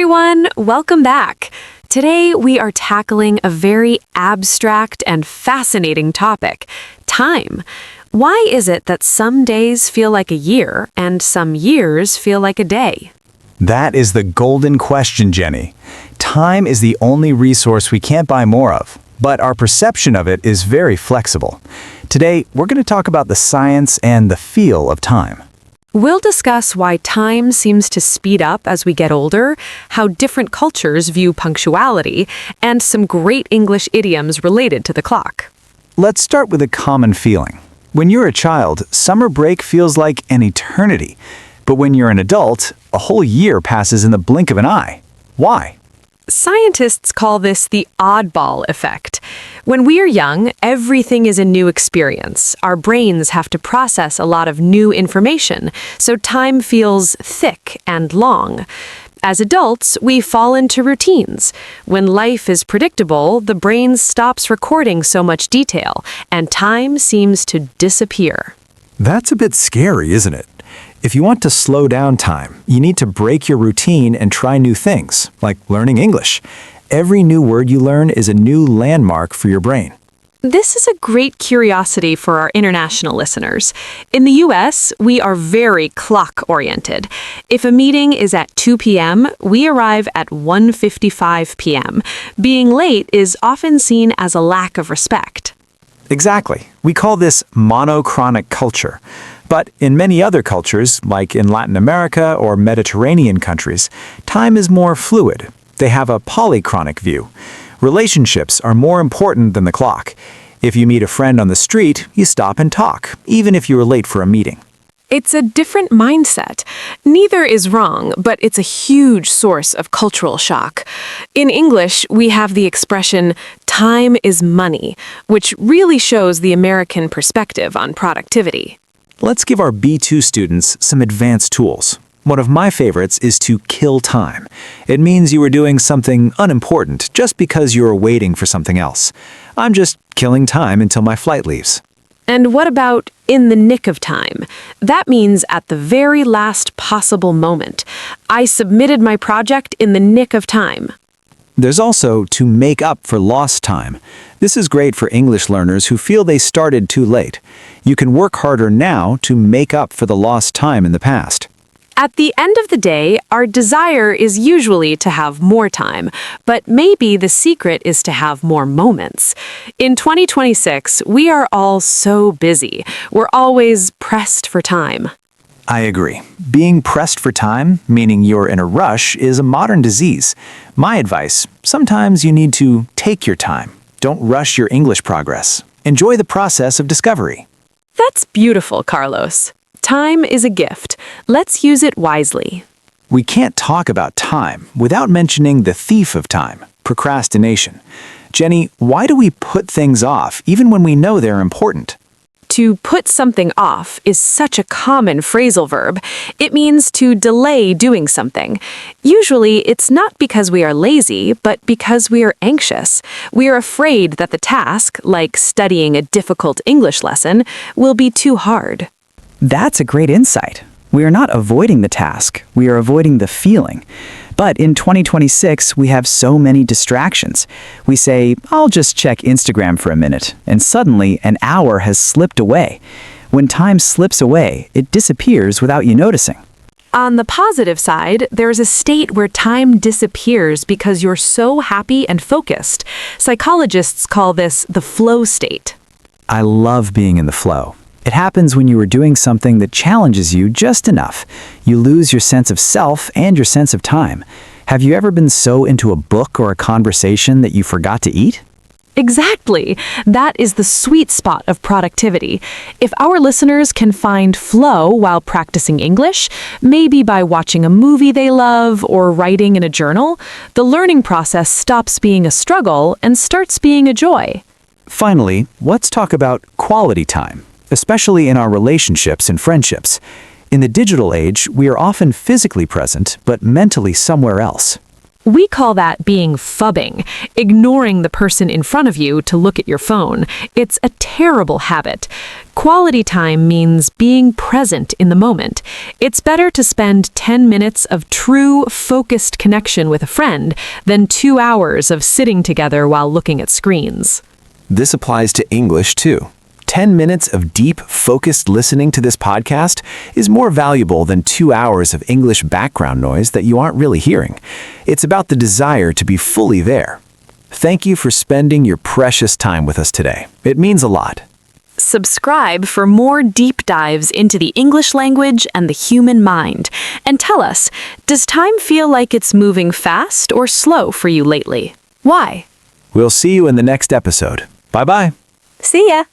everyone, welcome back. Today we are tackling a very abstract and fascinating topic, time. Why is it that some days feel like a year and some years feel like a day? That is the golden question, Jenny. Time is the only resource we can't buy more of, but our perception of it is very flexible. Today, we're going to talk about the science and the feel of time. We'll discuss why time seems to speed up as we get older, how different cultures view punctuality, and some great English idioms related to the clock. Let's start with a common feeling. When you're a child, summer break feels like an eternity. But when you're an adult, a whole year passes in the blink of an eye. Why? Scientists call this the Oddball Effect. When we are young, everything is a new experience. Our brains have to process a lot of new information, so time feels thick and long. As adults, we fall into routines. When life is predictable, the brain stops recording so much detail, and time seems to disappear. That's a bit scary, isn't it? If you want to slow down time, you need to break your routine and try new things, like learning English. Every new word you learn is a new landmark for your brain. This is a great curiosity for our international listeners. In the US, we are very clock-oriented. If a meeting is at 2 p.m., we arrive at 1:55 p.m. Being late is often seen as a lack of respect. Exactly. We call this monochronic culture. But in many other cultures, like in Latin America or Mediterranean countries, time is more fluid. They have a polychronic view. Relationships are more important than the clock. If you meet a friend on the street, you stop and talk, even if you are late for a meeting. It's a different mindset. Neither is wrong, but it's a huge source of cultural shock. In English, we have the expression, time is money, which really shows the American perspective on productivity. Let's give our B2 students some advanced tools. One of my favorites is to kill time. It means you are doing something unimportant just because you are waiting for something else. I'm just killing time until my flight leaves. And what about in the nick of time? That means at the very last possible moment. I submitted my project in the nick of time. There's also to make up for lost time. This is great for English learners who feel they started too late. You can work harder now to make up for the lost time in the past. At the end of the day, our desire is usually to have more time, but maybe the secret is to have more moments. In 2026, we are all so busy. We're always pressed for time. I agree. Being pressed for time, meaning you're in a rush, is a modern disease. My advice, sometimes you need to take your time. Don't rush your English progress. Enjoy the process of discovery. That's beautiful, Carlos. Time is a gift. Let's use it wisely. We can't talk about time without mentioning the thief of time, procrastination. Jenny, why do we put things off even when we know they're important? To put something off is such a common phrasal verb. It means to delay doing something. Usually, it's not because we are lazy, but because we are anxious. We are afraid that the task, like studying a difficult English lesson, will be too hard. That's a great insight. We are not avoiding the task, we are avoiding the feeling. But in 2026, we have so many distractions. We say, I'll just check Instagram for a minute, and suddenly an hour has slipped away. When time slips away, it disappears without you noticing. On the positive side, there's a state where time disappears because you're so happy and focused. Psychologists call this the flow state. I love being in the flow. It happens when you are doing something that challenges you just enough. You lose your sense of self and your sense of time. Have you ever been so into a book or a conversation that you forgot to eat? Exactly. That is the sweet spot of productivity. If our listeners can find flow while practicing English, maybe by watching a movie they love or writing in a journal, the learning process stops being a struggle and starts being a joy. Finally, let's talk about quality time, especially in our relationships and friendships. In the digital age, we are often physically present, but mentally somewhere else. We call that being phubbing, ignoring the person in front of you to look at your phone. It's a terrible habit. Quality time means being present in the moment. It's better to spend 10 minutes of true, focused connection with a friend than 2 hours of sitting together while looking at screens. This applies to English too. 10 minutes of deep, focused listening to this podcast is more valuable than 2 hours of English background noise that you aren't really hearing. It's about the desire to be fully there. Thank you for spending your precious time with us today. It means a lot. Subscribe for more deep dives into the English language and the human mind. And tell us, does time feel like it's moving fast or slow for you lately? Why? We'll see you in the next episode. Bye-bye. See ya!